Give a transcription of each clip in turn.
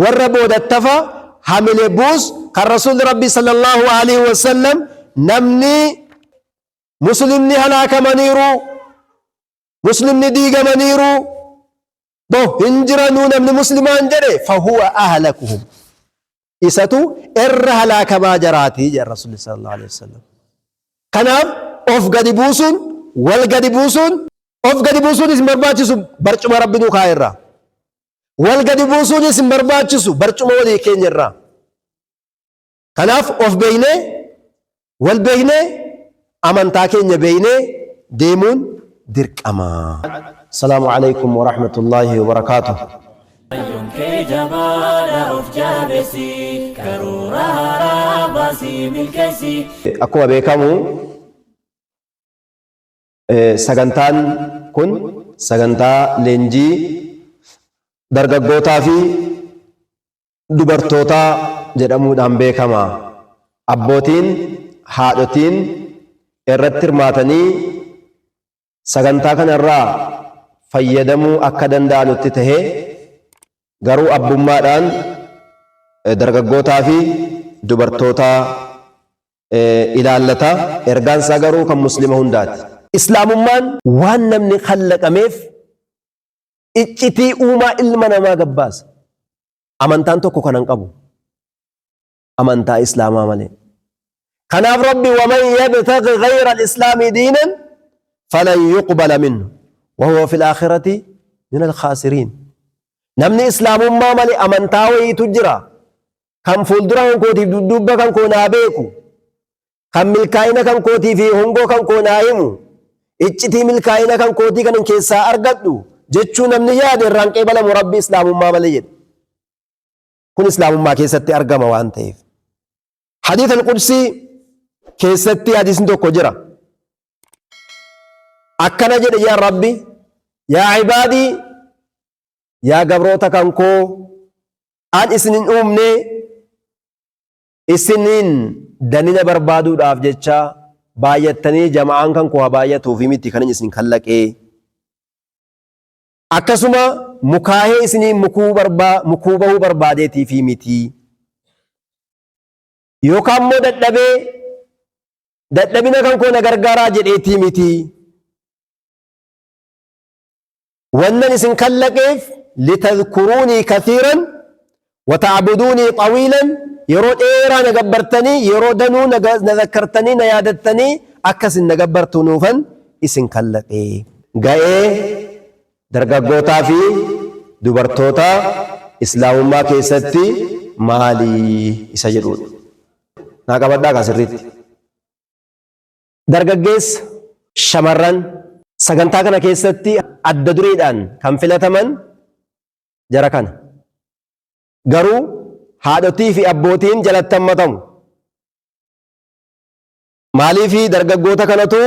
والربود التفا حمل بوس كالرسول ربي صلى الله عليه وسلم نمني مسلمني هلاك منيرو مسلمني ديغ منيرو بو هنجرانو نمني مسلمان جري فهو أهلكهم إساتو إر هلاك باجراتي جاء الرسول صلى الله عليه وسلم كناب أوف قد بوسون والقد بوسون أوف قد بوسون اسم برباچسو برچما ربي نو خائرا والقد بوسون اسم برباچسو برچما ولي كين جرا كناف أوف بينه والبينه أمانتا كين بينه ديمون درك أما السلام عليكم ورحمة الله وبركاته أكو بيكامو سغنتان كن سغنتا لنجي درغغوتا في دبرتوتا جدامو دان بيكاما أبوتين هادوتين irratti hirmaatanii sagantaa kanarraa fayyadamuu akka danda'anutti tahee garuu abbummaadhaan dargaggootaa fi dubartoota ilaallata ergaan isaa garuu kan muslima hundaati. Islaamummaan waan namni khallaqameef iccitii uumaa ilma namaa gabbaasa. Amantaan tokko kanan qabu amantaa islaamaa malee. كناف ربي ومن يبتغي غير الإسلام دينا فلن يقبل منه وهو في الآخرة من الخاسرين نمني إسلام ما ملي أمنتاوي تجرى كم فولدران كوتي دوبا كم كونا بيكو كم ملكاينا كم كوتي في هنغو كم كونا يمو إجتي ملكاينا كم كوتي كن كيسا أرغدو جتشو نمني ياد الرانكي بلا مربي إسلام ما ملي كن إسلام ما كيستي أرغم وانتيف حديث القدسي كيستي حديث توكو جرا أكنا جد يا ربي يا عبادي يا قبروتا كنكو أن إسنين أمني إسنين دنين بربادو داف جتشا بايتني جماعان كنكو بايتو في ميتي كنين إسنين خلق أكسما مكاهي إسنين مكوبه بربادتي في ميتي يوكام مدد لبي dadhabina kan koo na gargaaraa jedheetii miti wannan isin kallaqeef litadhkuruunii kathiiran wata'buduunii xawiilan yeroo dheeraa na gabbartanii yeroo danuu na zakkartanii na yaadattanii akkasin na gabbartunuufan isin kallaqee ga'ee dargaggootaa fi dubartoota islaamummaa keessatti maalii isa jedhuudha naa qabadhaa kaasirriitti dargaggeessa shamarran sagantaa kana keessatti adda dureedhaan kan filataman jara kana garuu haadhotii fi abbootiin jalatti hammatamu maaliifi dargaggoota kanatu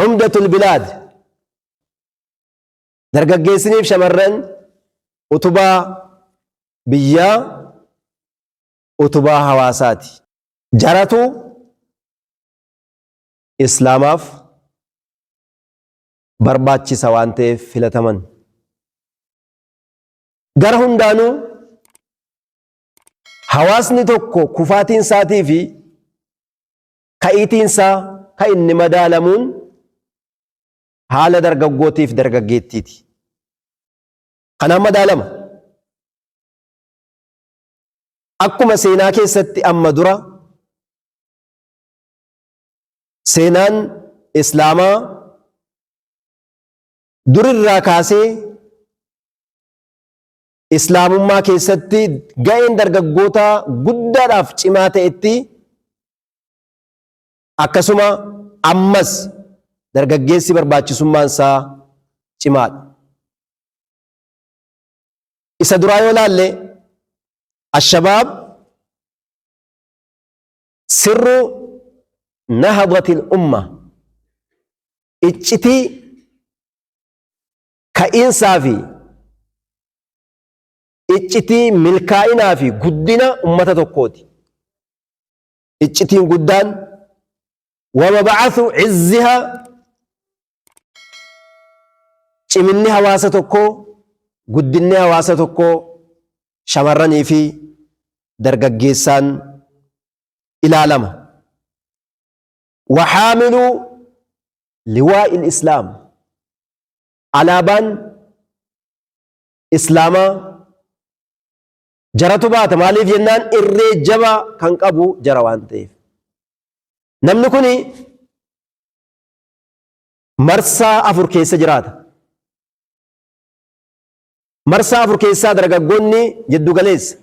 umdatul bilaad dargaggeessiniif shamarran utubaa biyyaa utubaa hawaasaati jaratu islaamaaf barbaachisa waan ta'eef filataman gara hundaanuu hawaasni tokko kufaatiin isaatii fi ka'iitiin isaa kan inni madaalamuun haala dargaggootiif dargaggeettiiti kanaan madaalama akkuma seenaa keessatti amma dura seenaan islaamaa durirraa kaasee islaamummaa keessatti ga'een dargaggoota guddaadhaaf cimaa ta'etti akkasuma ammas dargaggeessi barbaachisummaan isaa cimaadha. Isa duraa yoo laalle ashabaab sirru nahdatil umma iccitii ka'iinsaa fi iccitii milkaa'inaa fi guddina ummata tokkooti. Iccitiin guddaan wamabacathu cizzihaa ciminni hawaasa tokkoo guddinni hawaasa tokkoo shamarranii fi dargaggeessaan ilaalama. Waxaamilu liwaa'il islaam, alaabaan islaamaa jaratu baata. Maaliif jennaan irree jabaa kan qabu jara waan ta'eef. Namni kun marsaa 4 keessa jiraata. Marsaa 4 keessaa dargaggoonni jiddu galeessa.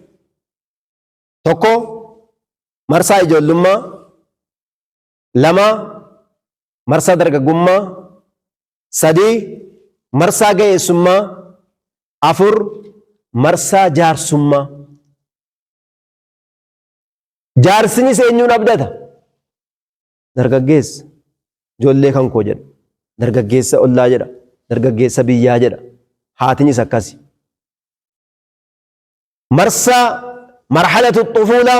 Tokko marsaa ijoollummaa, 2 marsaa dargaggummaa, 3 marsaa ga'eessummaa, 4 marsaa jaarsummaa. Jaarsinis eenyuun abdata? Dargaggeessa. Ijoollee kan koo jedha, dargaggeessa ollaa jedha, dargaggeessa biyyaa jedha. Haatinis akkasi. Marsaa marhalatu xufuula,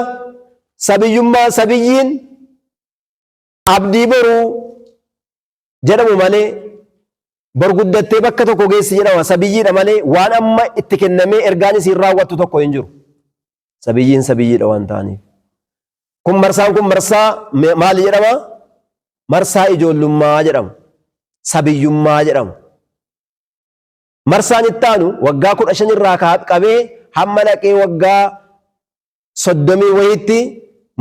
sabiyyummaa, sabiyyiin abdii boruu jedhamu malee bor guddattee bakka tokko geessi jedhama. Sabiyyiidha malee waan amma itti kennamee ergaan isiin raawwattu tokko hin jiru. Sabiyyiin sabiyyiidha waan ta'aniif. Marsaan kun marsaa maali jedhama? Marsaa ijoollummaa jedhama. Sabiyyummaa jedhama. Marsaan itti aanu waggaa 15 irraa qabee hamma dhaqee waggaa 30 wayitti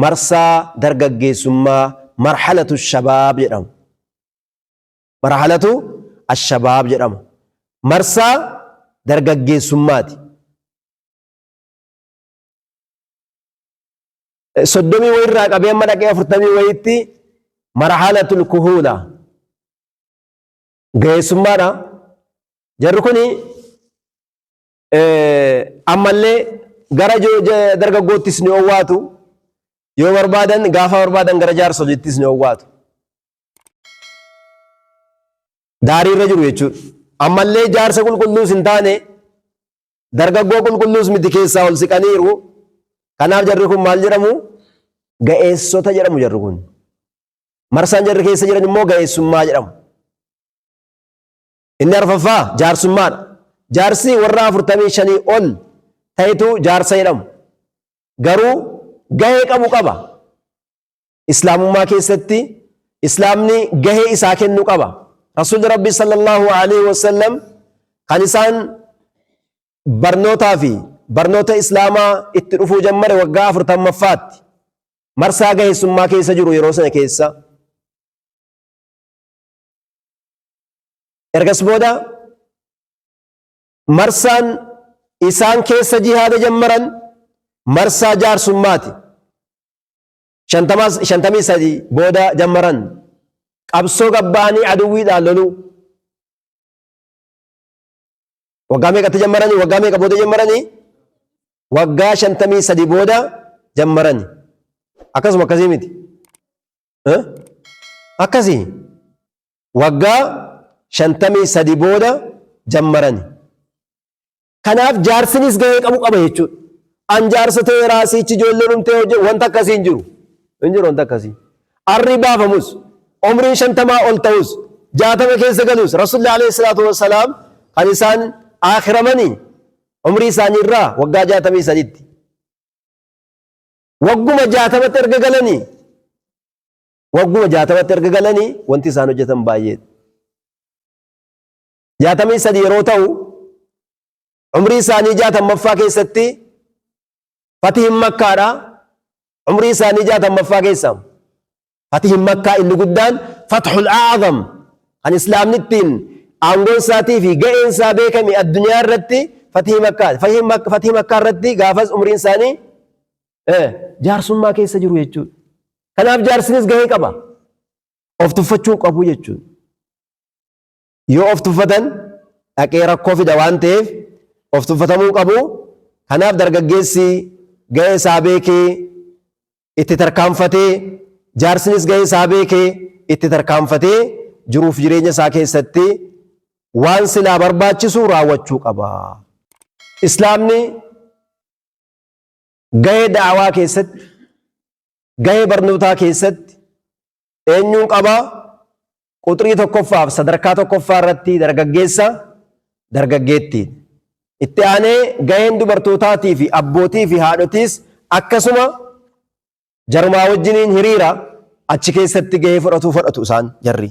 marsaa dargaggeessummaa marhalatu shabaab jedhama. Marhalatu ashabaab jedhama. Marsaa dargaggeessummaati. 30 wayii irraa qabee hamma dhaqee 40 wayitti marhalatul kuhuula ga'eessummaadha. Jarri kun ammallee gara dargaggoottis ni owwaatu, yoo barbaadan gaafa barbaadan gara jaarsoliittis ni owwaatu. Daarii irra jiru jechuudha. Ammallee jaarsa qulqulluus hin taane dargaggoo qulqulluus miti keessaa ol siqaniiru. Kanaaf jarri kun maal jedhamu? Ga'eessota jedhamu jarri kun. Marsaan jarri keessa jiran immoo ga'eessummaa jedhamu. Inni arfaffaa jaarsummaadha. Jaarsi warra 45 ol ta'etu jaarsa jedhamu. Garuu gahee qabu qaba. Islaamummaa keessatti islaamni gahee isaa kennu qaba. Rasuulli Rabbi sallallahu alaihi wasallam kan isaan barnootaa fi barnoota islaamaa itti dhufuu jammare waggaa 40ffaatti marsaa ga'eessummaa keessa jiru. Yeroo sana keessa ergas booda marsaan isaan keessa jihaada jammaran marsaa jaarsummaati. 53 booda jammaran qabsoo gabbaanii aduwwiidhaan loluu. Waggaa meeqatti jammaranii? Waggaa meeqa booda jammaranii? Waggaa 53 booda jammaranii. Akkasuma akkasii miti. Akkasii waggaa 53 booda jammaranii. Kanaaf jaarsinis gahee qabu qaba jechuudha. An jaarsa ta'e raasichi ijoollee dhumtee hojjetu wanta akkasii hin jiru. Hin jiru wanta akkasii. Arri baafamus, umriin 50 ol ta'us, 60 keessa galus, Rasuulli alayhi salaatu wassalaam kan isaan akhiramanii umrii isaanii irraa waggaa 63tti. Wagguma 60tti erga galanii, wagguma 60tti erga galanii wanti isaan hojjetan baay'eedha. 63 yeroo ta'u umrii isaanii 60ffaa keessatti fatihin makkaadha. Umrii isaanii 60ffaa keessa fatihin makkaa inni guddaan fathul a'zam kan islaamni ittiin aangoon isaatii fi ga'een isaa beekame addunyaa irratti fatihii makkaa. Fatihii makkaa irratti gaafas umriin isaanii jaarsummaa keessa jiru jechuudha. Kanaaf jaarsinis gahee qaba. Of tuffachuu qabu jechuudha. Yoo of tuffatan dhaqee rakkoo fida waan ta'eef of tuffatamuu qabu. Kanaaf dargaggeessi gahee isaa beekee itti tarkaanfatee, jaarsinis gahee isaa beekee itti tarkaanfatee jiruuf jireenya isaa keessatti waan silaa barbaachisu raawwachuu qaba. Islaamni gahee da'awaa keessatti, gahee barnootaa keessatti eenyuun qaba? Quxrii tokkoffaaf sadarkaa tokkoffaa irratti dargaggeessa, dargaggeettii. itti aanee gaheen dubartootaatii fi abbootii fi haadhotiis akkasuma jarumaa wajjiniin hiriira achi keessatti gahee fudhatu isaan jarri.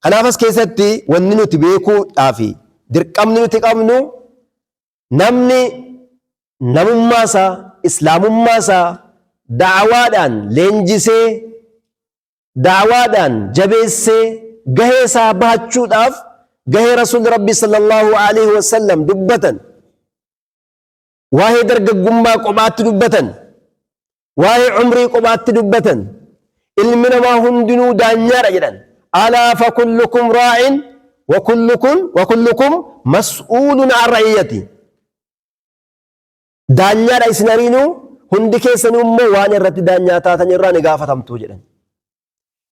Kanaaf as keessatti wanni nuti beekuudhaa fi dirqamni nuti qabnu namni namummaasaa islaamummaasaa da'awaadhaan leenjisee da'awaadhaan jabeessee gahee isaa bahachuudhaaf gahee rasuulli rabbi sallallahu alaihi wasallam dubbatan waa'ee dargaggummaa kophaatti dubbatan waa'ee umrii kophaatti dubbatan ilmi namaa hundinuu daanyaadha jedhan alaa fakullukum raa'in wakullukum mas'uulun an ra'iyyati daanyaadha isin hariinuu hundi keessanuu immoo waan irratti daanyaa taatan irraa ni gaafatamtu jedhan.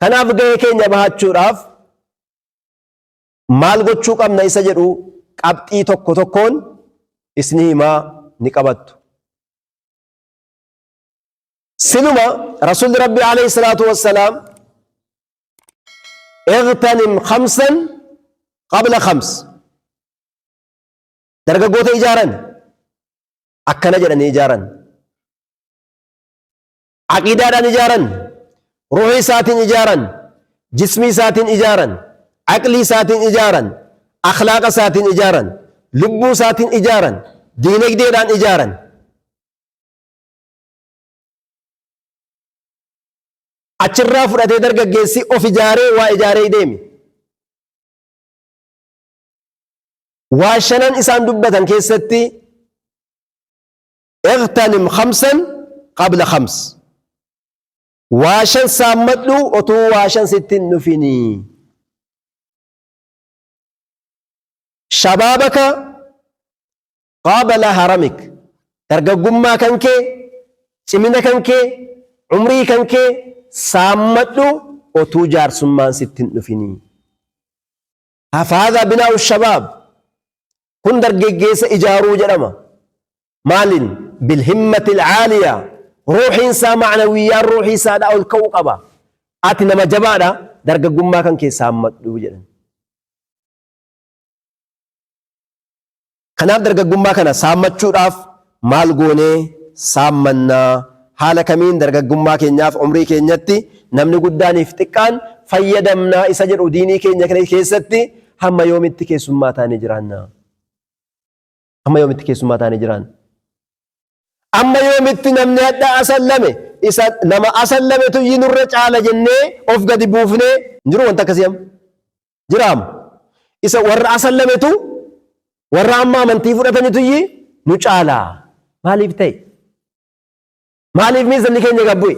Kanaaf gahee keenya bahachuudhaaf maal gochuu qabna isa jedhu qabxii tokko tokkoon isni himaa ni qabattu. Siluma rasuulli rabbi alayhi salaatu wassalaam اغتنم خمسا قبل خمس dargaggoota ijaaran akkana jedhanii ijaaran aqiidaadhaan ijaaran ruuhii isaatiin ijaaran jismii isaatiin ijaaran aqlii isaatiin ijaaran akhlaaqa isaatiin ijaaran lubbuu isaatiin ijaaran diinagdeedhaan ijaaran achirraa fudhatee dargaggeessi of ijaaree waa ijaaree deemi. Waa shanan isaan dubbatan keessatti اغتنم خمسا قبل خمس waa shan saammadhu otuu waa shan sittin dhufinii. Shabaabaka qabla haramik dargaggummaa kan kee cimina kan kee umrii kan kee saammadhu otuu jaarsummaan sittin dhufinii. Hafaadha binaa'u shabaab kun dargaggeessa ijaaruu jedhama. Maalin bilhimmati alcaaliyaa ruuxiin isaa macnawiyyaan ruuxii isaadhaa ol ka'uu qaba. Ati nama jabaadha dargaggummaa kan kee saammadhu jedhan. Kanaaf dargaggummaa kana saammachuudhaaf maal goonee saammannaa haala kamiin dargaggummaa keenyaaf umrii keenyatti namni guddaaniif xiqqaan fayyadamnaa isa jedhu diinii keenya kana keessatti hamma yoomitti keessummaa taanee jiraanna. Hamma yoomitti keessummaa taanee jiraanna. Amma yoomitti namni hadda asallame isa nama asallame tuyyi nurra caala jennee of gadi buufnee jiru wanta akkasii amma jiraam isa warra asallametu warra amma amantii fudhatanii tuyyi nu caala maaliif ta'e maaliif miizanni keenya gabbu'e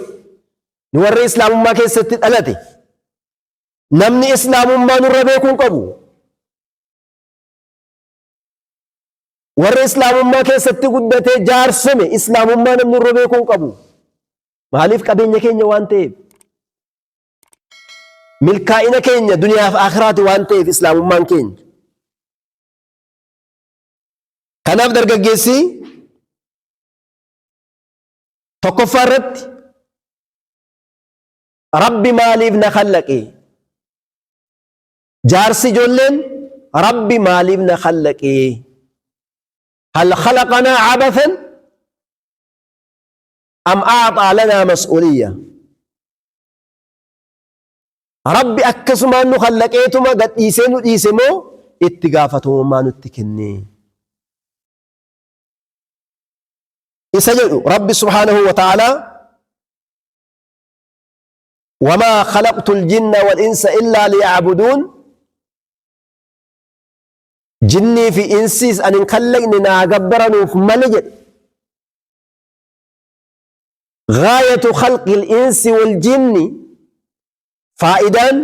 nu warra islaamummaa keessatti dhalate namni islaamummaa nurra beekuun qabu. Warra islaamummaa keessatti guddatee jaarsome islaamummaa namni nurra beekuun qabu. Maaliif qabeenya keenya waan ta'eef milkaa'ina keenya duniyaaf akhiraati waan ta'eef islaamummaan keenya. Kanaaf dargaggeessi tokkoffaa irratti rabbi maaliif na khallaqe jaarsi ijoolleen rabbi maaliif na khallaqe. هل خلقنا عبثا أم أعطى لنا مسؤولية. ربي أكسما أنه خلقيتما قد إيسينو إيسيمو اتقافتهم ما نتكني. إسجد ربي سبحانه وتعالى وما خلقت الجن والإنس إلا ليعبدون جني في إنسيس أن نخلقني ناقبرنو في ملجد. غاية خلق الإنس والجن فائدان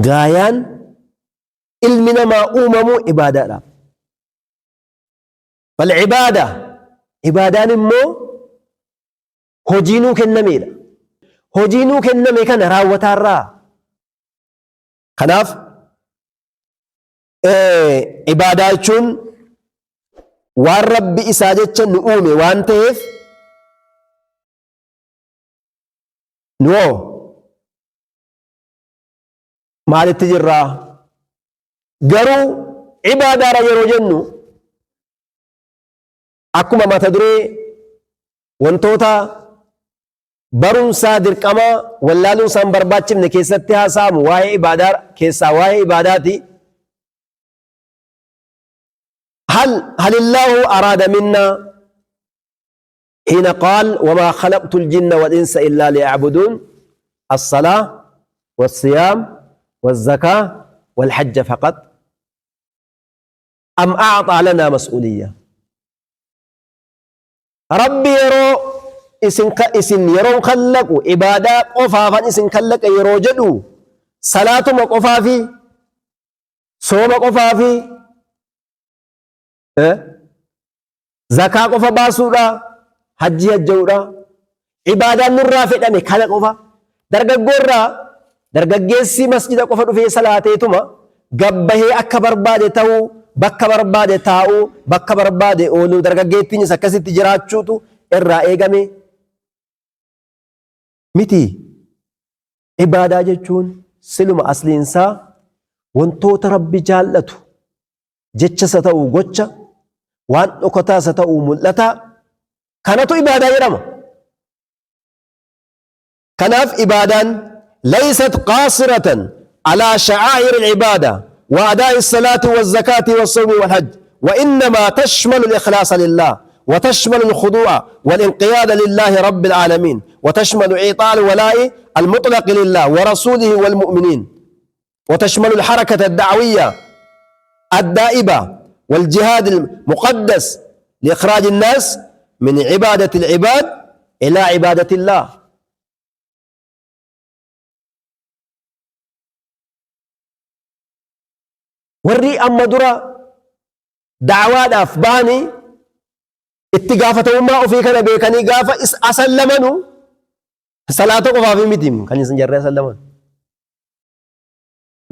غايان علمنا ما أممو إبادة. فالعبادة عبادان مو هجينو كنميلا هجينو كنمي كان راوتا را خناف عبادة jechuun waan rabbi isaa jecha nu uume waan ta'eef nu maalitti jirra garuu ibaadaadha yeroo jennu akkuma mata duree wantoota barumsaa dirqama wallaaluun isaan barbaachifne keessatti haasa'amu waa'ee ibaadaa keessaa waa'ee ibaadaati. هل الله أراد منا حين قال وما خلقت الجن والإنس إلا ليعبدون الصلاة والصيام والزكاة والحج فقط أم أعطى لنا مسؤولية ربي يرو إسن يرون خلقوا عبادة قفافا إسن خلق يرو جدو صلاة قفافي صوم قفافي زكاة قفا باسودا حج هجودا عبادة نرى فدمي كان قفا درغغيسي مسجد قفا في صلاتيتما غبه akka barbaade ta'u bakka barbaade taa'u bakka barbaade oolu dargaggeettiinis akkasitti jiraachuutu irraa eegame miti. Ibaadaa jechuun siluma asliinsaa wantoota rabbi jaallatu jechasa ta'u gocha waan dhokotaasa ta'u mul'ata kanatu ibaadaa jedhama. Kanaaf ibaadaan laysat qaasiratan ala sha'aa'ir al-ibaada وأداء الصلاة والزكاة والصوم والحج وإنما تشمل الإخلاص لله وتشمل الخضوع والانقياد لله رب العالمين وتشمل إعطاء الولاء المطلق لله ورسوله والمؤمنين وتشمل الحركة الدعوية الدائبة والجهاد المقدس لإخراج الناس من عبادة العباد إلى عبادة الله. warri amma dura da'waadhaaf baanii itti gaafatamummaa ofii kana beekanii gaafa asallamanu salaata qofaaf miti kan isin jarree asallaman.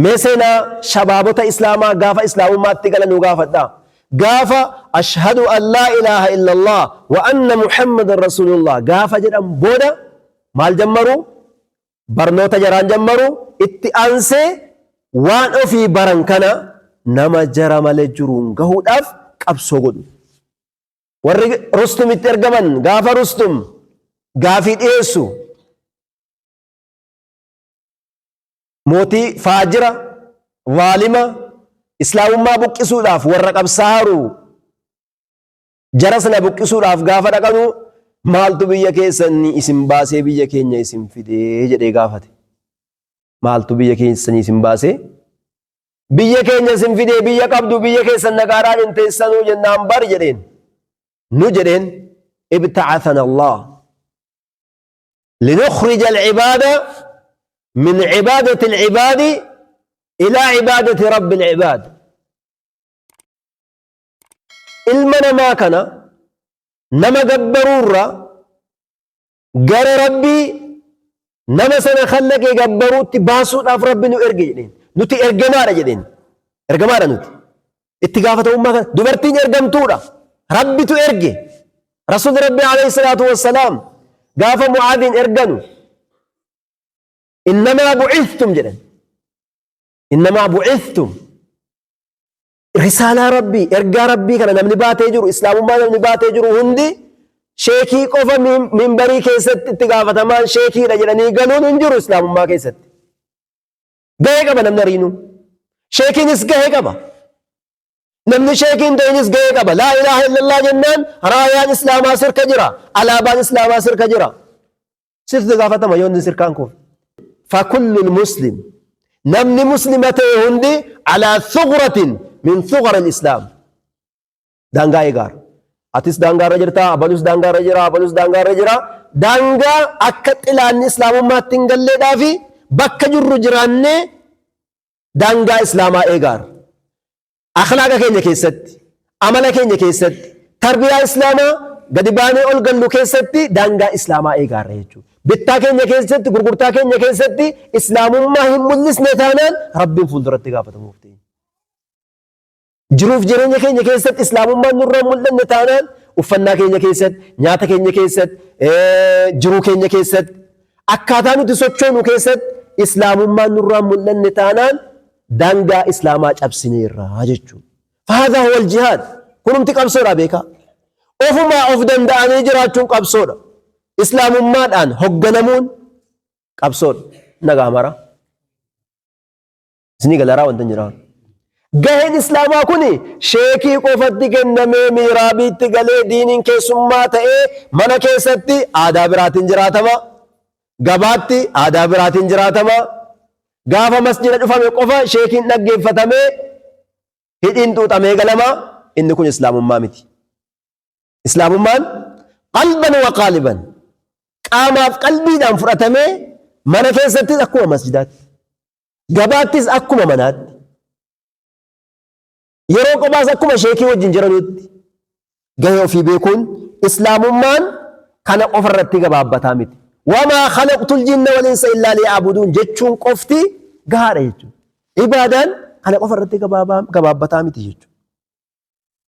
Mee seenaa shabaabota islaamaa gaafa islaamummaatti galanuu gaafadha. Gaafa ashhadu an laa ilaaha illallah wa anna muhammadan rasulullah gaafa jedhan booda maal jammaru? Barnoota jaraan jammaru itti aansee waan ofii baran kana nama jara malee jiruun gahuudhaaf qabsoo godhu. Warri Rustumitti ergaman gaafa Rustum gaafii dhiyeessu mootii faajira waalima islaamummaa buqqisuudhaaf warra qabsaaru jara sana buqqisuudhaaf gaafa dhaqanu maaltu biyya keessanii isin baasee biyya keenya isin fidee jedhee gaafate. Maaltu biyya keessanii isin baasee biyya keenya isin fidee biyya qabdu biyya keessan nagaadhaan hin teessanuu jennaan bar jedheen. Nu jedheen ibta'athana Allah linukhrija al-ibaada min cibaadati al-cibaadi ilaa cibaadati rabbi al-cibaad. Ilma namaa kana nama gabbaruurra gara rabbii nama sana khallaqee gabbaruutti baasuudhaaf rabbi nu erge jedheen. Nuti ergamaadha jedheen. Ergamaadha nuti. Itti gaafatamummaa kana dubartiin ergamtuudha. Rabbitu erge. Rasuulli Rabbi alayhi salaatu wassalaam gaafa Mucaadhiin erganu innamaa bu'ithtum jedhan. Innamaa bu'ithtum. Risaalaa Rabbii ergaa Rabbii kana namni baatee jiru islaamummaa namni baatee jiru hundi sheekii qofa minbarii keessatti itti gaafatamaan sheekiidha jedhanii galuun hin jiru islaamummaa keessatti. Gahee qaba namni ariinuu. Sheekiinis gahee qaba. Namni sheekiin ta'inis gahee qaba. Laa ilaaha illallah jennaan raayaan islaamaa sirka jira. Alaabaan islaamaa sirka jira. Sirti gaafatama yoonni sirkaan kun. Fakullul muslim. Namni muslima ta'e hundi alaa thughratin min thughra al-islaam. Daangaa eegaar. Atis daangaarra jirta, abalus daangaarra jira, abalus daangaarra jira. Daangaa akka xilaanni islaamummaatti hin galleedhaafi bakka jirru jiraannee daangaa islaamaa eegaar. Akhlaaqa keenya keessatti, amala keenya keessatti, tarbiyaa islaamaa gadi baanee ol gallu keessatti daangaa islaamaa eegaarra jechuudha. Bittaa keenya keessatti, gurgurtaa keenya keessatti islaamummaa hin mul'isne taanaan rabbiin fuulduratti gaafatamuuf ta'e. Jiruuf jireenya keenya keessatti islaamummaan nurraa mul'anne taanaan uffannaa keenya keessatti, nyaata keenya keessatti, jiruu keenya keessatti, akkaataa nuti sochoonu keessatti islaamummaan nurraa mul'anne taanaan daangaa islaamaa cabsineerra jechuudha. Fahadha huwa al-jihaad. Kunumti qabsoodha beekaa. ofumaa of danda'anii jiraachuun qabsoodha. Islaamummaadhaan hogganamuun qabsoodha. Nagaa mara. Isinii galaraa wanta hin jiraan. Gaheen islaamaa kuni sheekii qofatti kennamee miiraabiitti galee diiniin keessummaa ta'ee mana keessatti aadaa biraatiin jiraatama. Gabaatti aadaa biraatiin jiraatama. Gaafa masjida dhufame qofa sheekiin dhaggeeffatamee hidhiin xuuxamee galama. Inni kun islaamummaa miti. Islaamummaan qalban wa qaaliban qaamaaf qalbiidhaan fudhatamee mana keessattis akkuma masjidaatti gabaattis akkuma manaatti yeroo qobaas akkuma sheekii wajjin jiranutti gahee ofii beekuun islaamummaan kana qofa irratti gabaabbataa miti. Wamaa khalaqtul jinna wal insa illaa liya'buduun jechuun qofti gahaadha jechuudha. Ibaadaan kana qofa irratti gabaabbataa miti jechuudha.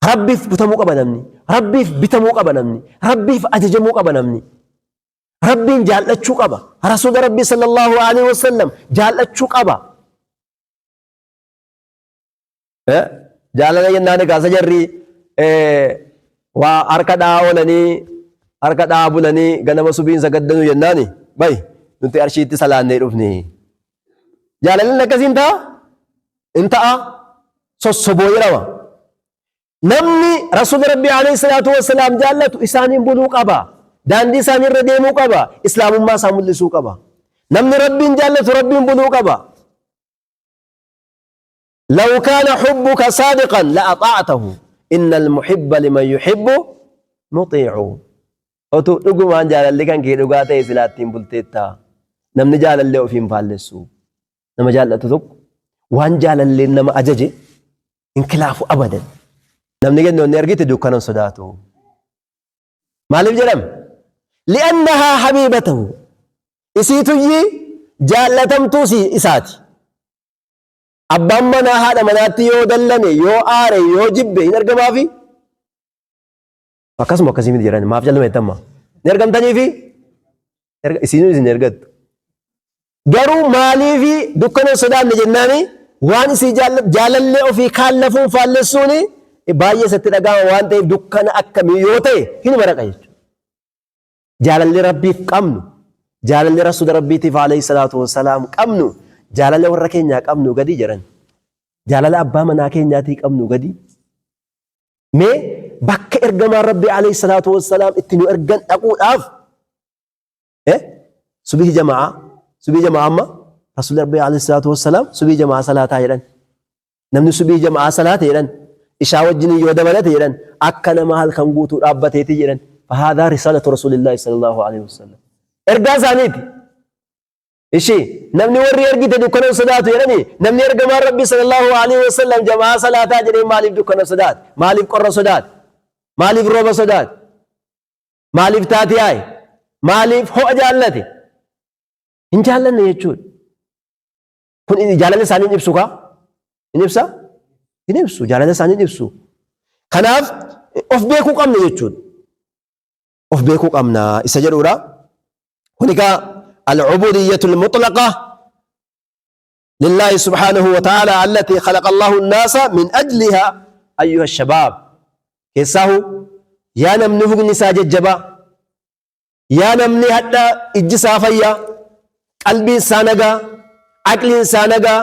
Rabbiif butamuu qaba namni. Rabbiif bitamuu qaba namni. Rabbiif ajajamuu qaba namni. Rabbiin jaallachuu qaba. Rasuula Rabbii sallallahu alaihi wasallam jaallachuu qaba. Jaalala jennaan egaa jarri waa harka dhahaa oolanii harka dhahaa bulanii ganama subiin sagaddanuu jennaani bayi nuti arshiitti salaannee dhufne. Jaalalli akkasiin ta'a? In ta'a? Sossoboo jedhama. Namni Rasuula Rabbii alayhi salaatu wassalaam jaallatu isaaniin buluu qaba. Daandii isaanii irra deemuu qaba. Islaamummaa isaa mul'isuu qaba. Namni Rabbiin jaallatu Rabbiin buluu qaba. لو كان حبك صادقا لأطعته إن المحب لمن يحب مطيع. أتو نقوم جالل كان كي نقاته سلاتين بلتيتا نم جالل له فيم فالسو نم جالل تذوق وان جالل نم أجج انكلاف أبدا نم نجد نرجت دكان صداته مالف جرم لأنها حبيبته إسيتوجي جالتم توسي إساتي abbaan manaa haadha manaatti yoo dallane yoo aare yoo jibbe hin argamaafi akkasuma akkasii miti jiran maaf jallama jettamma ni argamtaniifi isiinuu isin ergattu garuu maaliifi dukkana sodaanne jennaani waan isii jaalallee ofii kaallafuun faallessuuni baay'ee isatti dhaga'ama waan ta'eef dukkana akkamii yoo ta'e hin maraqa jechuudha. Jaalallee rabbiif qabnu jaalallee rasuula rabbiitiif alayhi salaatu wassalaam qabnu jaalala warra keenyaa qabnu gadi jiran jaalala abbaa manaa keenyaatii qabnu gadi mee bakka ergamaan rabbii alayhi salaatu wassalaam itti nu ergan dhaquudhaaf subii jamaa amma rasuula rabbii alayhi salaatu wassalaam subii jamaa salaataa jedhan namni subii jamaa salaata jedhan ishaa wajjin yoo dabalate jedhan akka nama halkan guutuu dhaabbateeti jedhan fahaadaa risaalatu rasuulillaahi sallallahu alayhi wasallam ergaa isaaniiti. Ishi namni warri ergite dukkana sodaatu jedhani namni ergamaan rabbii sallallahu alaihi wasallam jamaa salaataa jedhee maaliif dukkana sodaat maaliif qorra sodaat maaliif rooba sodaat maaliif taatiyaay maaliif ho'a jaallate hin jaallanne jechuudha. Kun jaalala isaanii hin ibsu kaa hin ibsa hin ibsu jaalala isaanii hin ibsu. Kanaaf of beekuu qabna jechuudha. Of beekuu qabna isa jedhuudha. Kuni kaa العبودية المطلقة لله سبحانه وتعالى التي خلق الله الناس من أجلها أيها الشباب كيساه يا نمني فوق نساء ججبا يا نمني حتى إجسافيا قلبي سانغا عقلي سانغا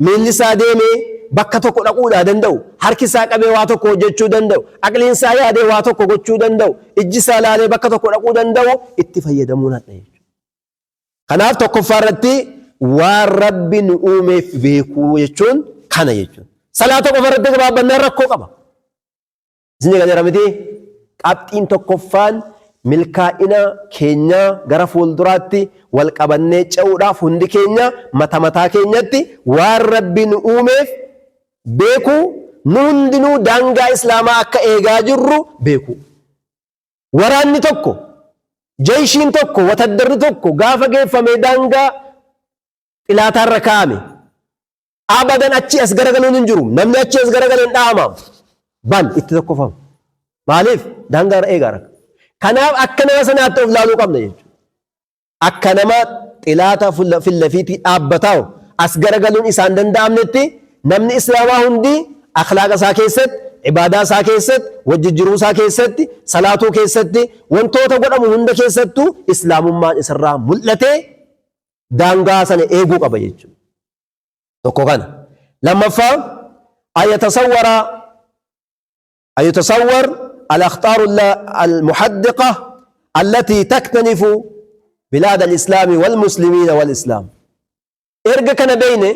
من لسا ديمي bakka tokko dhaquudhaa danda'u harki isaa qabee waa tokko hojjechuu danda'u aqliin isaa yaadee waa tokko gochuu danda'u ijji isaa laalee bakka tokko dhaquu danda'u itti fayyadamuun hadha jechuudha. Kanaaf tokkoffaa irratti waan rabbi nu uumeef beekuu jechuun kana jechuudha. Salaata qofa irratti gabaabbannaan rakkoo qaba. Isin galeera miti qabxiin tokkoffaan milkaa'ina keenya gara fuulduraatti wal qabannee ce'uudhaaf hundi keenya mataa keenyatti waan rabbi nu uumeef beekuu nu hundinuu daangaa islaamaa akka eegaa jirru beekuu. Waraanni tokko jeeshiin tokko wataddarri tokko gaafa geeffame daangaa xilaatarra kaa'ame abadan achi as garagaluun hin jiru namni achi as garagalee hin dhaamamu ban itti tokkofama maaliif daangaa eegaa rakka. Kanaaf akka nama sanaatti of laaluu qabna jechuudha. Akka nama xilaata fillafiitii dhaabbataa'u as garagaluun isaan danda'amnetti namni islaamaa hundi akhlaaqa isaa keessatti Ibaadaa isaa keessatti, wajjijjiiruu isaa keessatti, salaatuu keessatti, wantoota godhamu hunda keessattuu islaamummaan isarraa mul'atee daangaa sana eeguu qaba jechuudha. Tokko kana. Lammaffaa ayatasawwar al-akhtaar al-muhaddiqa allati taktanifu bilaad al-islaami wal-muslimiina wal-islaam. Erga kana beeyne,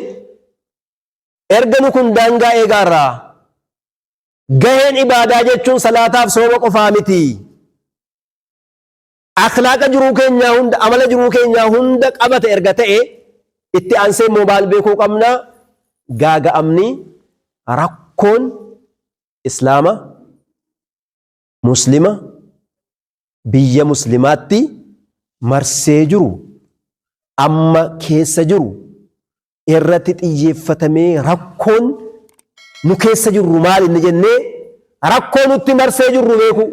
erga nu kun daangaa eegaarraa gaheen ibaadaa jechuun salaataaf sooma qofaa miti. Akhlaaqa jiruu keenyaa hunda, amala jiruu keenyaa hunda qabata erga ta'e, itti aansee immoo maal beekuu qabna? Gaaga'amni rakkoon islaama, muslima, biyya muslimaatti marsee jiru, amma keessa jiru irratti xiyyeeffatamee rakkoon nu keessa jirru maal inni jennee rakkoo nutti marsee jirru beeku.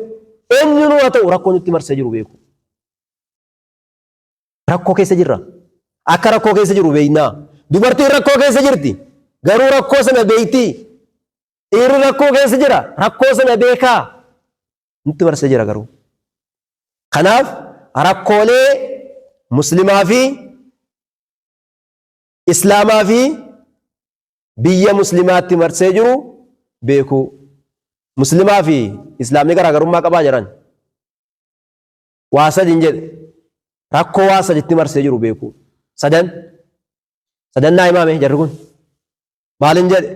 Eenyuun haa ta'u rakkoo nutti marsee jiru beeku. Rakkoo keessa jirra. Akka rakkoo keessa jiru beeknaa. Dubartiin rakkoo keessa jirti. Garuu rakkoo sana beektii. Dhiirri rakkoo keessa jira. Rakkoo sana beekaa. Nutti marsee jira garuu. Kanaaf rakkoolee muslimaa fi islaamaa fi biyya muslimaatti marsee jiru beeku. Muslimaa fi islaamni garaagarummaa qabaa jiran. Waa sadin jedhe. Rakkoo waa saditti marsee jiru beeku. Sadan naa himaame jarri kun. Maalin jedhe?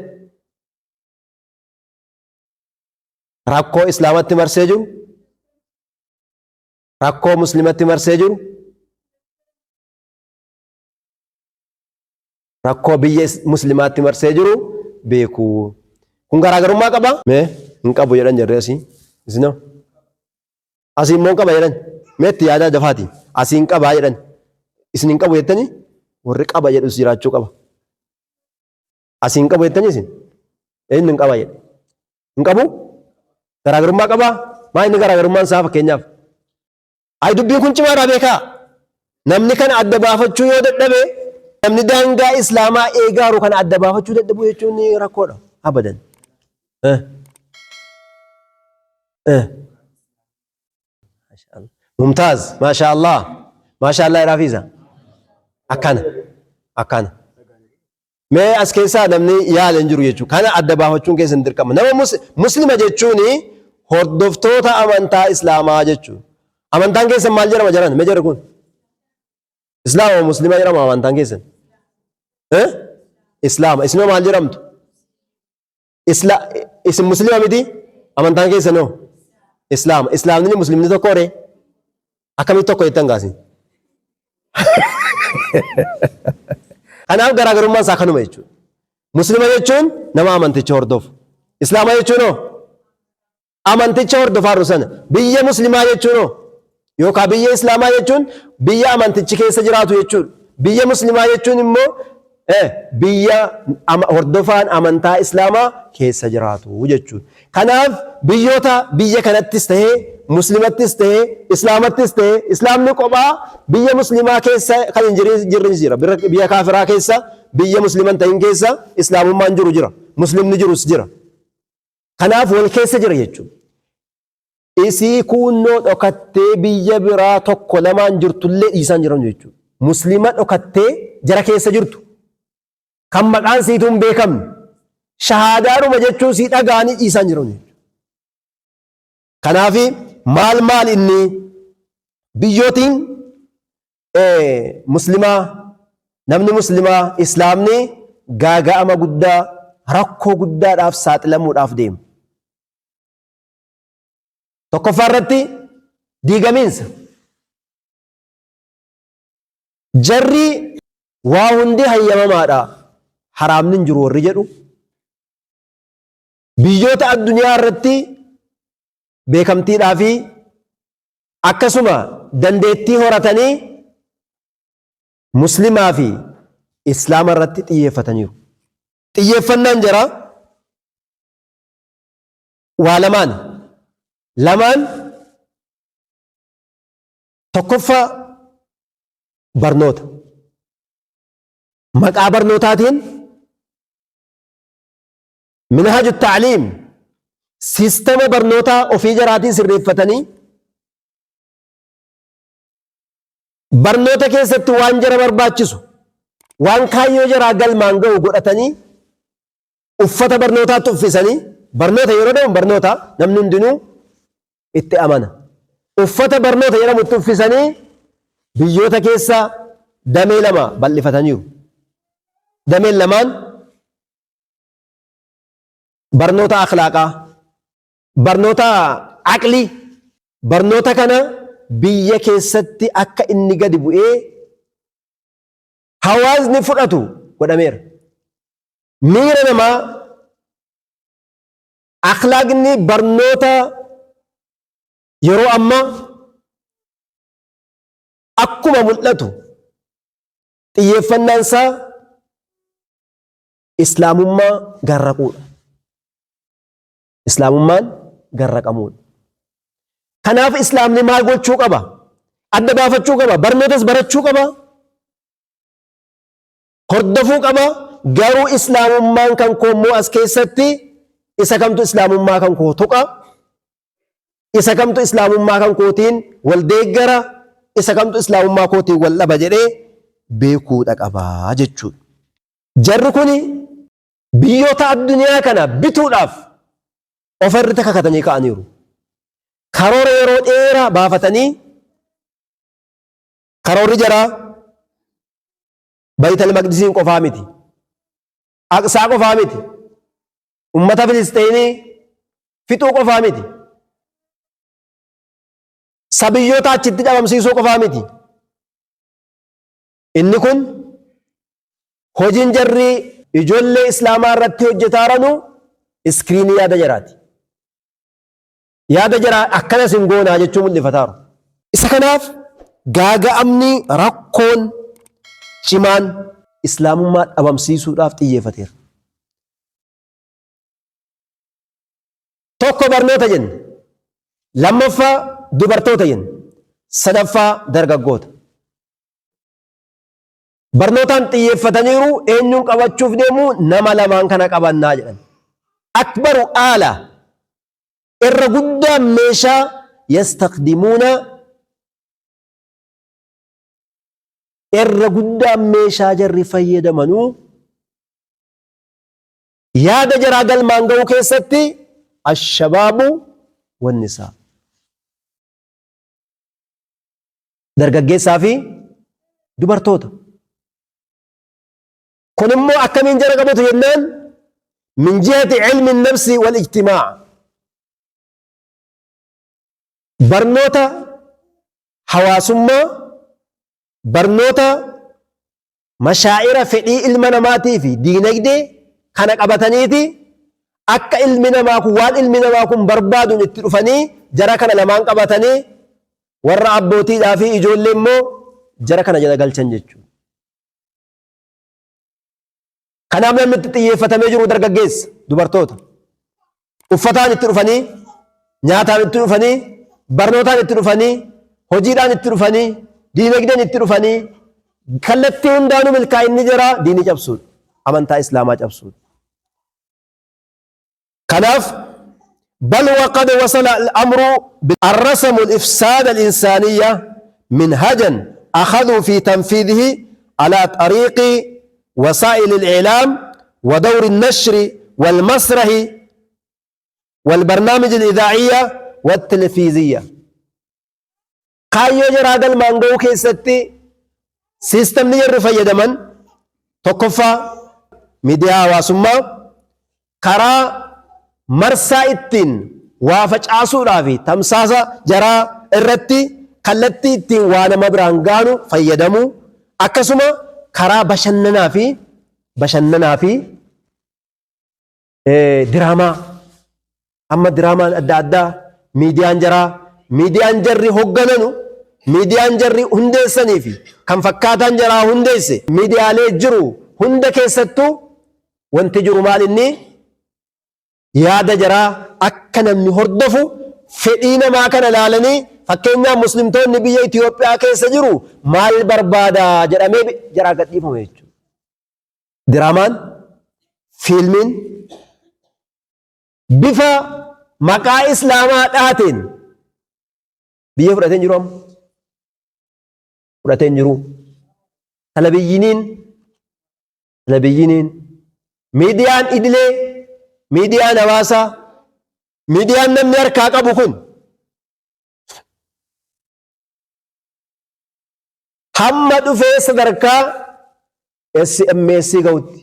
Rakkoo islaamatti marsee jiru, rakkoo muslimatti marsee jiru, rakkoo biyya muslimaatti marsee jiru beeku. Kun garaagarummaa qaba? Mee hin qabu jedhan jarri asii. Isinoo? Asii immoo hin qaba jedhan. Mee itti yaadaa jafaati. Asii hin qabaa jedhan. Isin hin qabu jettanii warri qaba jedhus jiraachuu qaba. Asii hin qabu jettanii isin? Eenyu hin qaba jedhe? Hin qabu? Garaagarummaa qabaa? Maa inni garaagarummaan isaa fakkeenyaaf? Ayi dubbiin kun cimaadhaa beekaa. Namni kana adda baafachuu yoo dadhabe, namni daangaa islaamaa eegaaru kana adda baafachuu dadhabu jechuun rakkoodha. Abadan. Mumtaaz, maasha Allah. Maasha Allah iraafiisa. Akkana. Mee as keessaa namni yaala hin jiru jechuudha. Kana adda baafachuun keessa hin dirqama. Nama muslima jechuun hordoftoota amantaa islaamaa jechuudha. Amantaan keessan maal jedhama jiran? Mee jarri kun? Islaama muslima jedhama amantaan keessan? Islaama. Isin maal jedhamtu? Isin muslima miti? Amantaan keessan hoo? Islaama. Islaamni muslimni tokko horee? Akkamitti tokko jettan gaasi? Kanaaf garaagarummaan isaa kanuma jechuudha. Muslima jechuun nama amanticha hordofu. Islaama jechuun hoo? Amanticha hordofaa sana. Biyya muslimaa jechuun hoo? Yookaan biyya islaamaa jechuun biyya amantichi keessa jiraatu jechuudha. Biyya muslimaa jechuun immoo biyya hordofaan amantaa islaamaa keessa jiraatu jechuudha. Kanaaf biyyoota biyya kanattis tahee muslimattis tahee islaamattis tahee islaamni kophaa biyya muslimaa keessa kan hin jirre jira. Biyya kaafiraa keessa biyya musliman ta'in keessa islaamummaan jiru jira. Muslimni jirus jira. Kanaaf wal keessa jira jechuudha. Isii kunnoo dhokattee biyya biraa tokko lamaan jirtullee dhiisaan jiran jechuudha. Muslima dhokattee jara keessa jirtu. Kan maqaan siituun beekamne. Shahaadaadhuma jechuun sii dhagaanii dhiisaan jiran jechuudha. Kanaaf maal inni biyyootiin muslimaa namni muslimaa islaamni gaaga'ama guddaa rakkoo guddaadhaaf saaxilamuudhaaf deema. Tokkoffaa irratti diigamiinsa. Jarri waa hundi hayyamamaadha. Haraamni hin jiru warri jedhu. Biyyoota addunyaa irratti beekamtiidhaa fi akkasuma dandeettii horatanii muslimaa fi islaama irratti xiyyeeffataniiru. Xiyyeeffannaan jira waa lamaan tokkoffaa barnoota. Maqaa barnootaatiin minhaaju tacliim sistema barnootaa ofii jaraatiin sirreeffatanii barnoota keessatti waan jara barbaachisu waan kaayyoo jaraa galmaan ga'u godhatanii uffata barnootaatti uffisanii barnoota yeroo ta'u barnoota namni hundinuu itti amana. Uffata barnoota jedhamutti uffisanii biyyoota keessaa damee lama bal'ifataniiru. Dameen lamaan barnoota akhlaaqaa, barnoota aqlii, barnoota kana biyya keessatti akka inni gadi bu'ee hawaasni fudhatu godhameera. Miira namaa akhlaaqni barnoota yeroo ammaa akkuma mul'atu xiyyeeffannaan isaa islaamummaa garraquudha. Islaamummaan garraqamuudha. Kanaaf islaamni maal gochuu qaba? Adda baafachuu qaba. Barnootas barachuu qaba. Hordofuu qaba. Garuu islaamummaan kan koo immoo as keessatti isa kamtu islaamummaa kan koo tuqa? Isa kamtu islaamummaa kan kootiin wal deeggara? Isa kamtu islaamummaa kootiin wal dhaba jedhee beekuudha qabaa jechuudha. Jarri kuni biyyoota addunyaa kana bituudhaaf ofirratti kakatanii ka'aniiru. Karoora yeroo dheeraa baafatanii karoorri jaraa Baytal Maqdisiin qofaa miti. Aqsaa qofaa miti. Ummata Filistiinii fixuu qofaa miti. Sabiyyoota achitti dhabamsiisuu qofaa miti. Inni kun hojiin jarri ijoollee islaamaa irratti hojjetaa jiranu iskiriinii yaada jaraati. Yaada jaraa akkanas hin goonaa jechuun mul'ifataaru. Isa kanaaf gaaga'amni rakkoon cimaan islaamummaa dhabamsiisuudhaaf xiyyeeffateera. Tokko barnoota jenna. Lammaffaa dubartoota jenna. Sadaffaa dargaggoota. Barnootaan xiyyeeffataniiru eenyuun qabachuuf deemu nama lamaan kana qabannaa jedhan. Akbaru aala irra guddaan meeshaa yastaqdimuuna irra guddaan meeshaa jarri fayyadamanuu yaada jaraa galmaan ga'uu keessatti ashabaabu wannisaa dargaggeessaa fi dubartoota. Kun immoo akkamiin jara qabatu jennaan min jihati ilmi nafsi wal ijtimaa barnoota hawaasummaa barnoota mashaa'ira fedhii ilma namaatii fi diinagdee kana qabataniiti akka ilmi namaa kun waan ilmi namaa kun barbaaduun itti dhufanii jara kana lamaan qabatanii warra abbootiidhaa fi ijoollee immoo jara kana jala galchan jechuudha. Kanaaf namni itti xiyyeeffatamee jiru dargaggeessa dubartoota uffataan itti dhufanii nyaataan itti dhufanii barnootaan itti dhufanii hojiidhaan itti dhufanii diinagdeen itti dhufanii kallattii hundaanuu milkaa'inni jira diinii cabsuudha amantaa islaamaa cabsuudha. Kanaaf bal waqad wasala al-amru arrasamu al-ifsad al-insaniyya minhajan akhadhu fi tanfidhihi ala tariqi وسائل الإعلام ودور النشر والمسرح والبرنامج الإذاعية والتلفزية. قايو جرى قال مانغو كيستي سيستم نجر فيدمن تقفى ميديا واسمى كرا مرسا اتين وافج آسو رافي تمساسا جرى الرتي كالتي اتين وانا مبرانغانو فيدمو أكسما karaa bashannanaa fi diraamaa amma diraamaan adda addaa miidiyaan jarri hoggananu miidiyaan jarri hundeessanii fi kan fakkaataan jaraa hundeesse miidiyaalee jiru hunda keessattuu wanti jiru maal inni yaada jaraa akka namni hordofu fedhii namaa kana ilaalanii fakkeenyaaf muslimtoonni biyya Itoophiyaa keessa jiru maal barbaada jedhamee jaraa gadhiifame jechuudha. Diraamaan, fiilmiin bifa maqaa islaamaa dhaateen biyya fudhateen jiru amma fudhateen jiru televizyiniin miidiyaan idilee miidiyaan hawaasaa miidiyaan namni harkaa qabu kun hamma dhufee sadarkaa SMS ga'utti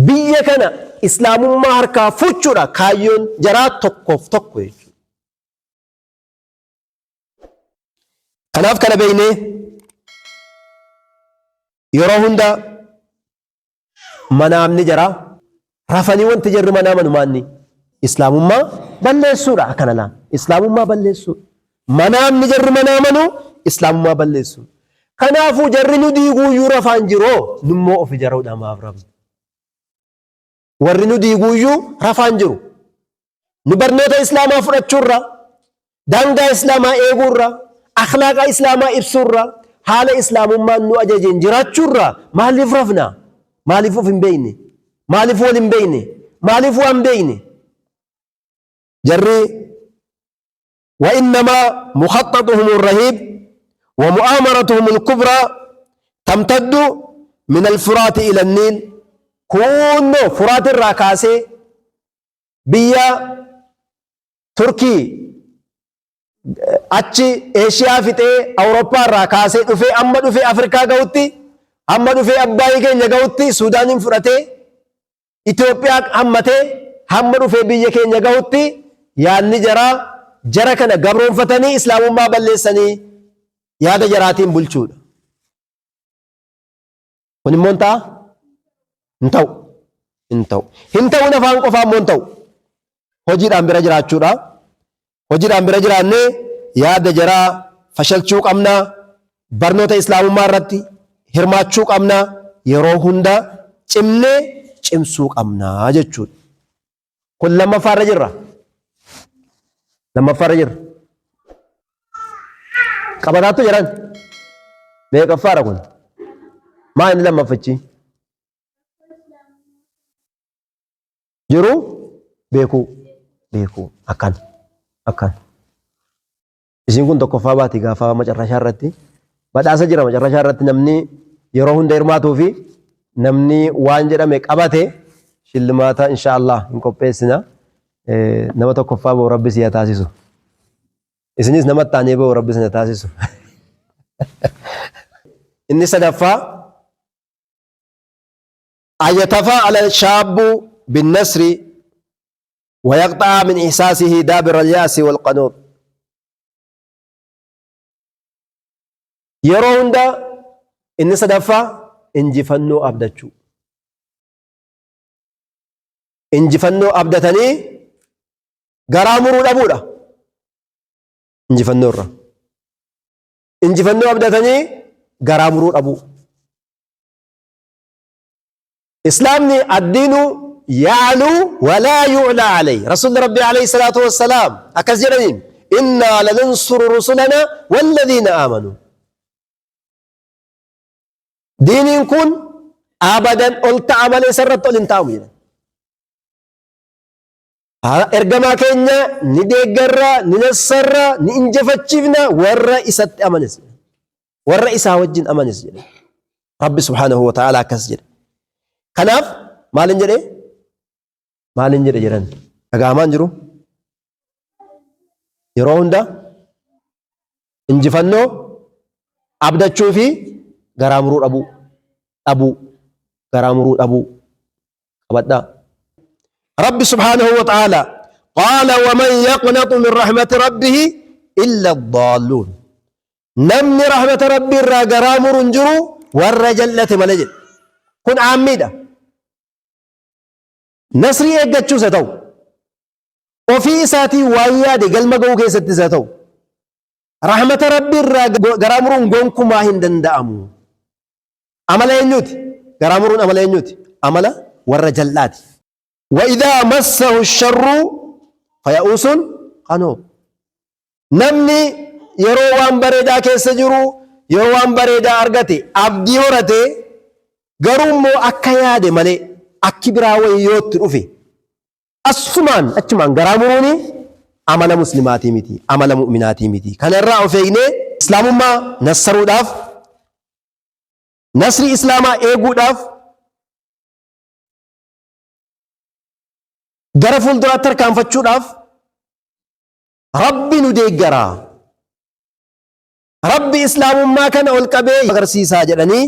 biyya kana islaamummaa harkaa fuchuudha kaayyoon jaraa tokkoof tokko jechuudha. Kanaaf kana beeknee yeroo hunda manaamni jaraa rafanii wanti jarri manaa manumaanni islaamummaa balleessuudha akkana laan islaamummaa balleessuudha. Manaamni jarri manaa manuu islaamummaa balleessuudha. Kanaafuu jarri nu diiguuyyuu rafaan jiroo nummoo ofi jaroodha maaf rafne. Warri nu diiguuyyuu rafaan jiru. Nu barnoota islaamaa fudhachuurra, daangaa islaamaa eeguurra, akhlaaqa islaamaa ibsuurra, haala islaamummaan nu ajajeen jiraachuurra maaliif rafna? Maaliif of hin beekne? Maaliif wal hin beekne? Maaliif waan beekne? Jarri وإنما مخططهم الرهيب ومؤامرتهم الكبرى تمتد من الفرات إلى النيل كونو فرات الراكاسي بيا تركي أتشي إيشيا فيتي أوروبا الراكاسي دفي أما دفي أفريقيا غوتي أما دفي أباي كينيا غوتي سودان فراتي إثيوبيا أمتي أما دفي بيا كينيا غوتي يعني jara kana gabroonfatanii islaamummaa balleessanii yaada jaraatiin bulchuudha. Kun immoo ta'a? Hin ta'u. Hin ta'uun afaan qofaa immoo hin ta'u. Hojiidhaan bira jiraachuudha. Hojiidhaan bira jiraannee yaada jaraa fashalchuu qabna. Barnoota islaamummaa irratti hirmaachuu qabna. Yeroo hunda cimnee cimsuu qabna jechuudha. Kun lammaffaarra jirra. Lammaffaarra jirra. Qabataattu jiran meeqaffaadha kun? Maa inni lammaffachi? Jiru beekuu akkan. Isin kun tokkoffaa baati gaafa macarrashaa irratti badhaasa jira macarrashaa irratti namni yeroo hunda hirmaatuu fi namni waan jedhame qabate shillimaata inshaallah hin qopheessina. Nama tokkoffaa ba'u rabbi siya taasisu. Isinis nama taanee ba'u rabbi siya taasisu. Inni sadaffaa أيتفاءل الشاب بالنسر ويقطع من إحساسه دابر الياس والقنوط. يرون دا إن سدفا إنجفنو أبدتشو إنجفنو أبدتني غرامرو أبودا إنجفنو الرّ إنجفنو أبدتني غرامرو أبو إسلامني الدين يعلو ولا يعلى عليه. رسول ربي عليه الصلاة والسلام أكزيرين إنا لننصر رسلنا والذين آمنوا. دين كن أبدا قلت عمل سرت الانتاوين. إرجما كينيا نديجرا ننصرا ننجفتشفنا والرئيسة أمانس والرئيسة وجن أمانس. ربي سبحانه وتعالى كزير. Kanaaf maalin jedhe jiran dhaga'amaan jiru yeroo hunda injifannoo abdachuu fi garaamuruu dhabuu qabadha. Rabbi subhaanahu wa ta'ala qaala waman yaqnatu min rahmati rabbihi illa ad-daalluun. Namni rahmata rabbii irraa garaamuruu hin jiru warra jallate malee jedhe. Kun aammiidha. Nasrii eeggachuus haa ta'u ofii isaatii waan yaade galma ga'uu keessattis haa ta'u rahmata rabbii irraa garaamuruun gonkumaa hin danda'amu. Amala eenyuuti? Garaamuruun amala eenyuuti? Amala warra jal'aati. وإذا مسه الشر فيئوس قنوط. namni yeroo waan bareedaa keessa jiru yeroo waan bareedaa argate abdii horate garuu immoo akka yaade malee akki biraa wayii yootti dhufe achumaan garaa muruuni amala muslimaatii miti, amala mu'minaatii miti. Kana irraa of eegnee islaamummaa nassaruudhaaf, nasri islaamaa eeguudhaaf, gara fuulduraatti tarkaanfachuudhaaf rabbi nu deeggaraa. Rabbi islaamummaa kana ol qabee agarsiisaa jedhanii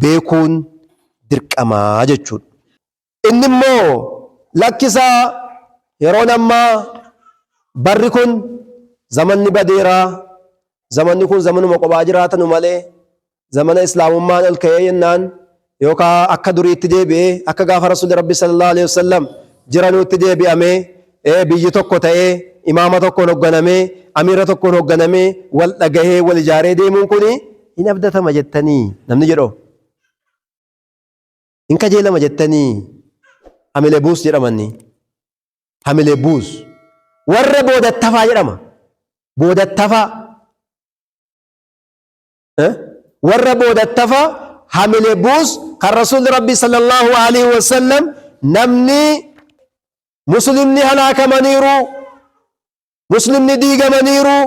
beekuun dirqamaa jechuudha. Inni immoo lakkisaa yeroon ammaa barri kun zamanni badeeraa, zamanni kun zamanuma qophaa jiraatanu malee zamana islaamummaan ol ka'ee yennaan yookaan akka duriitti deebi'ee akka gaafa rasuulli rabbi sallallahu alaihi wasallam jiranuutti deebi'amee biyyi tokko ta'ee imaama tokkoon hoogganamee amiira tokkoon hoogganamee wal dhagahee wal ijaaree deemuun kuni hin abdatama jettanii namni jedhoo hin kajeelama jettanii hamilee buus jedhamanni. Hamilee buus warra boodattafaa jedhama. Boodattafaa warra boodattafaa hamilee buus kan rasuulli rabbi sallallahu alaihi wasallam namni muslimni halaakamaniiru, muslimni diigamaniiru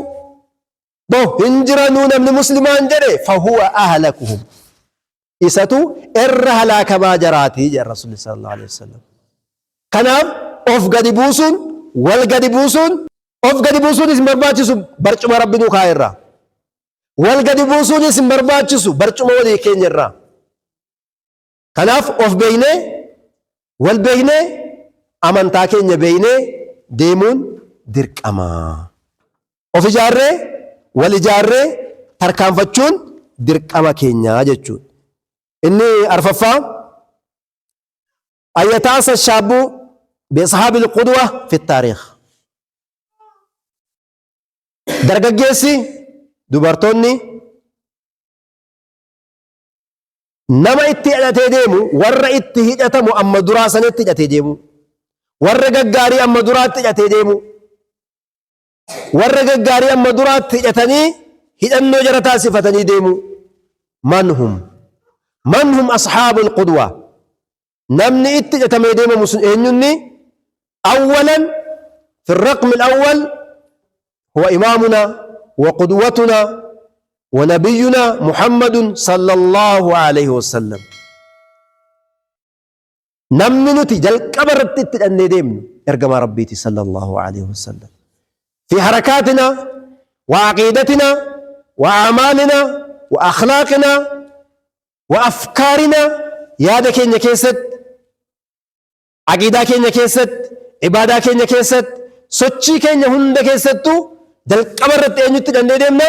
hin jiranuu namni muslimaan jedhe fahuwa ahlakuhum isatu irra halaakamaa jaraatii jedhe rasuulli sallallahu alaihi wasallam. Kanaaf of gadi buusuun, wal gadi buusuun, of gadi buusuun isin barbaachisu barcuma rabbi nu kaa'e irraa. Wal gadi buusuun isin barbaachisu barcuma walii keenya irraa. Kanaaf of beeynee, wal beeynee, amantaa keenya beeynee deemuun dirqamaa. Of ijaarree, wal ijaarree tarkaanfachuun dirqama keenyaa jechuudha. Inni arfaffaa أن يتأسى الشاب بأصحاب القدوة في التاريخ. درجة dubartoonni nama itti hidhatee deemu warra itti hidhatamu amma duraa sanitti hidhatee deemu, warra gaggaarii amma duraatti hidhatee deemu, warra gaggaarii amma duraatti hidhatanii hidhannoo jara taasifatanii deemu. manhum ashaabul qudwa namni itti hidhatamee deemamu sun eenyunni? awwalan fi الرقم الأول هو إمامنا وقدوتنا ونبينا محمد صلى الله عليه وسلم. نمني نتي جل كبرت تتأني ديم إرجم ربيتي صلى الله عليه وسلم في حركاتنا وعقيدتنا وأعمالنا وأخلاقنا وأفكارنا. يا دكين كيست عقيدة كين كيست عبادة كين كيست سوتشي كين هند كيستو جل كبرت أن يتأني ديمنا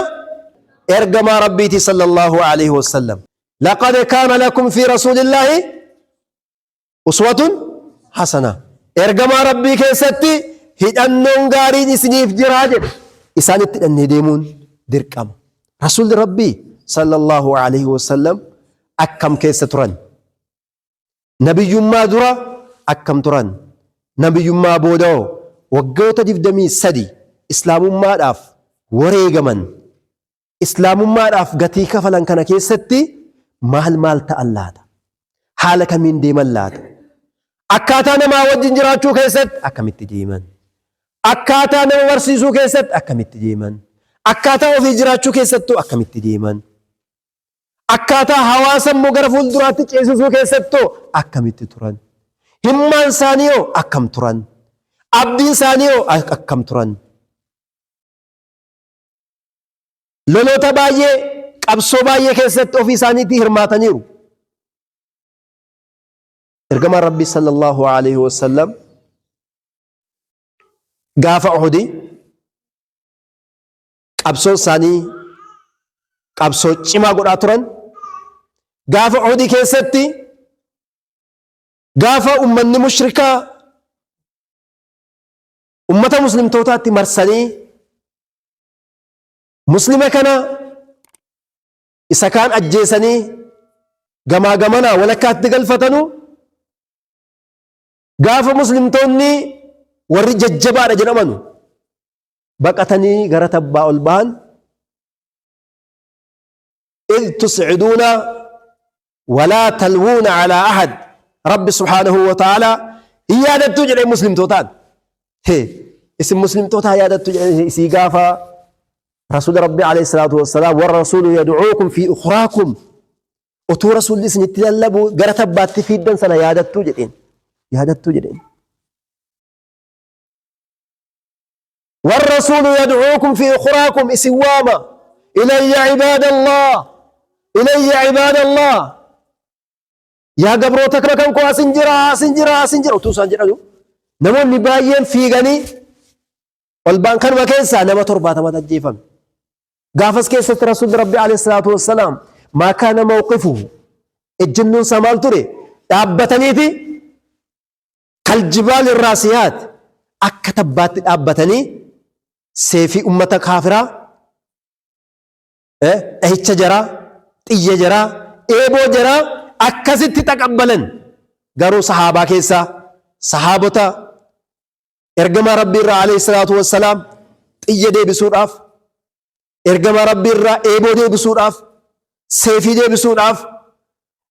إرجم ربيتي صلى الله عليه وسلم. لقد كان لكم في رسول الله أسوة حسنة. إرجم ربي كيستي هدأنون غارين سنيف جراجر إسان التأني ديمون دركم. رسول ربي صلى الله عليه وسلم أكم كيستران. نبي ما درا أكم تران. نبي ما بودو وقوت دمي سدي إسلام ما داف وريغمن إسلام ما داف غتيك فلان كان كيستي مال تألاد حالك من ديم اللاد. أكاتا نما وجن جراتشو كيست أكم التجيمن. أكاتا نما ورسيسو كيست أكم التجيمن. أكاتا وفي جراتشو كيستو أكم التجيمن. أكاتا حواسا مغرفون دراتي جيسوسو كيستو أكم التتران. هممان سانيو أكم تران. abdiin isaanii akkam turan. Loloota baay'ee qabsoo baay'ee keessatti ofii isaaniitii hirmaataniiru. Ergamaan Rabbi sallallahu alaihi wasallam gaafa Uhudii qabsoo isaanii qabsoo cimaa godhaa turan. Gaafa Uhudii keessatti gaafa ummanni mushrikaa ummata muslimtootaatti marsanii muslima kana isa kaan ajjeesanii gamaa gamana walakkaatti galfatanu gaafa muslimtoonni warri jajjabaadha jedhamanu baqatanii gara tabbaa ol ba'an إذ تسعدون ولا تلوون على أحد رب سبحانه وتعالى يادت تجري مسلم توتان اسم مسلم توتا يادت تجري سيقافا رسول ربي عليه الصلاة والسلام والرسول يدعوكم في أخراكم وتو رسول لسن يتلالبو قرتب بات في الدن سنة يادت تجرين والرسول يدعوكم في أخراكم إسواما إلي عباد الله إلي عباد الله يا قبرو تكركم كو أسنجرا وتو سنجرا نمون نباين في غني والبان كان وكيسا نما ترباتا ما تجيفم قافز كيسة رسول ربي عليه الصلاة والسلام ما كان موقفه الجنون سمال تري دابتني في كالجبال الراسيات أكتبات دابتني سيفي أمة كافرة اهيتش جرا تيه جرا ايبو جرا أكست تقبلا قروا صحابة كيسا صحابة ارقم ربي عليه الصلاة والسلام تيه دي بسور اف ارقم ربي ايبو دي بسور اف سيفي دي بسور اف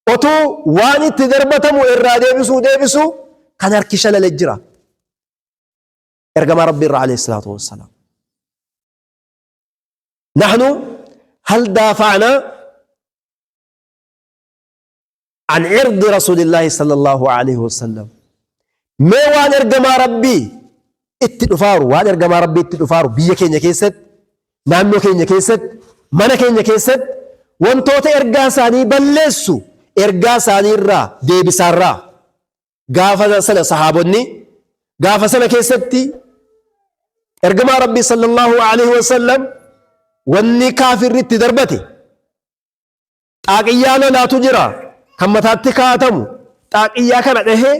وتو واني تدربتمو ارى دي بسو كان اركشل للجرا ارقم ربي عليه الصلاة والسلام نحن هل دافعنا عن عرض رسول الله صلى الله عليه وسلم ما وان ارقم ربي اتدفارو وان ارقم ربي اتدفارو بيا كينيا كيست نانو كينيا كيست مانا كينيا كيست وانتوتا ارقا ساني بلسو ارقا ساني را ديبسان را غافة سنة صحابوني غافة سنة كيستي ارقم ربي صلى الله عليه وسلم واني كافر رت دربتي تاقيانا لا تجرى كما تاتكاتمو تاقيا كان ايه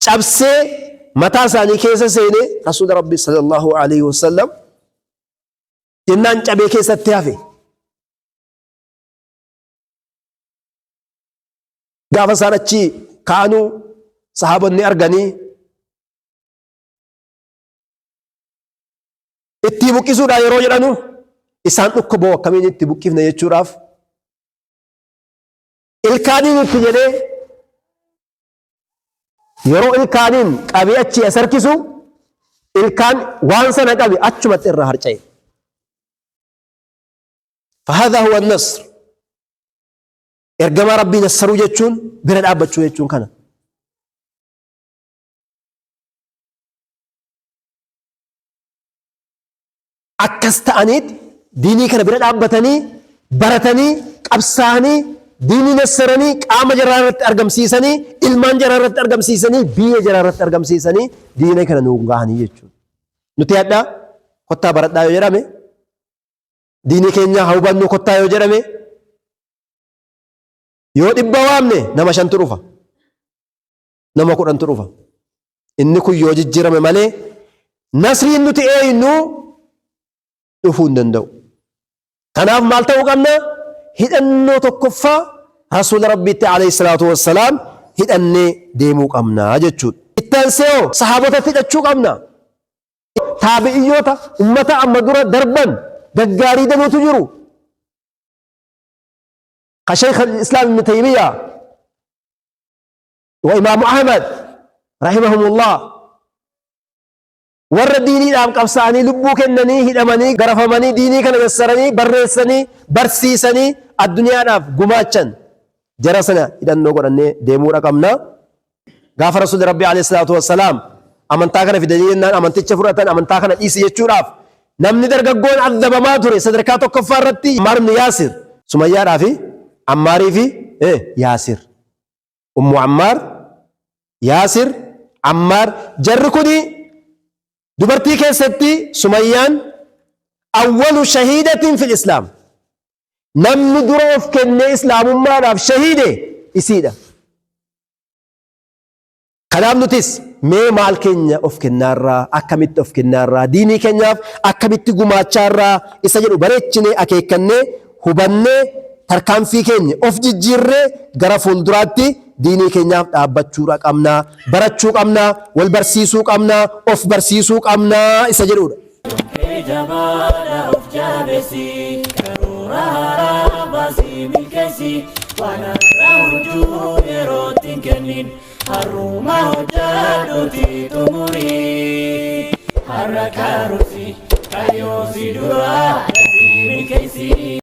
شابسي متى ساني كيسا سيني رسول ربي صلى الله عليه وسلم جنان شابي كيسا تيافي قافا سانتشي كانوا صحابني ارغني itti buqqisuudha yeroo jedhanu isaan dhukkuboo akkamiin itti buqqifna jechuudhaaf ilkaaniin itti jedhee yeroo ilkaaniin qabee achi as harkisu ilkaan waan sana qabe achumatti irraa harca'e. فهذا هو النصر ergama rabbii nassaruu jechuun bira dhaabbachuu jechuun kana. akkas ta'aniit diinii kana bira dhaabbatanii baratanii qabsaanii diinii nassaranii qaama jaraa irratti argamsiisanii ilmaan jaraa irratti argamsiisanii biyya jaraa irratti argamsiisanii diinii kana nuun gahanii jechuudha. Nuti hadhaa kottaa baradhaa yoo jedhame diinii keenya haa hubannu kottaa yoo jedhame yoo dhibba waamne nama 5tu dhufa nama 10tu dhufa inni kun yoo jijjiirame malee nasriin nuti eenyu dhufuu hin danda'u. Kanaaf maal ta'uu qabna? Hidhannoo tokkoffaa rasuula rabbiitti alayhi salaatu wassalaam hidhannee deemuu qabna jechuudha. Itti aansee sahaabota hidhachuu qabna. Taabi'iyyoota ummata amma dura darban gaggaarii danuutu jiru. كشيخ الإسلام ابن تيمية وإمام أحمد رحمهم الله ور ديني دام قبساني لبو كنني هدمني غرفمني ديني كان يسرني برسني برسيسني الدنيا ناف غماچن جرسنا إذا نقولني ديمو رقمنا غافر رسول ربي عليه الصلاة والسلام أمنتا كان في دليلنا أمنتي شفرة أمنتا كان إيسي يشوراف نمني درقون عذب ما تري صدركاتو كفارتي عمار بن ياسر سمية رافي عماري في ياسر أم عمار ياسر عمار جركني دبرتي كيستي سميان أول شهيدة في الإسلام نم دروف كن إسلام ما ناف شهيدة إسيدة كلام نتيس مي مال كنيا أوف كنارا أكملت أوف كنارا ديني كنيا أكملت جماعة إسجل بريتشني أكيكني هبني تركان في كنيا أوف جيرة غرفون دراتي ديني كنيا أبتشورك أمنا برتشوك أمنا والبرسيسوك أمنا أوف برسيسوك أمنا إسجلوا جبال أوف جابسي كرورها باسي بالكسي وانا راوجو يروتين كنين الروما هجادوتي تموري حركة روسي كيوسي درا كيسي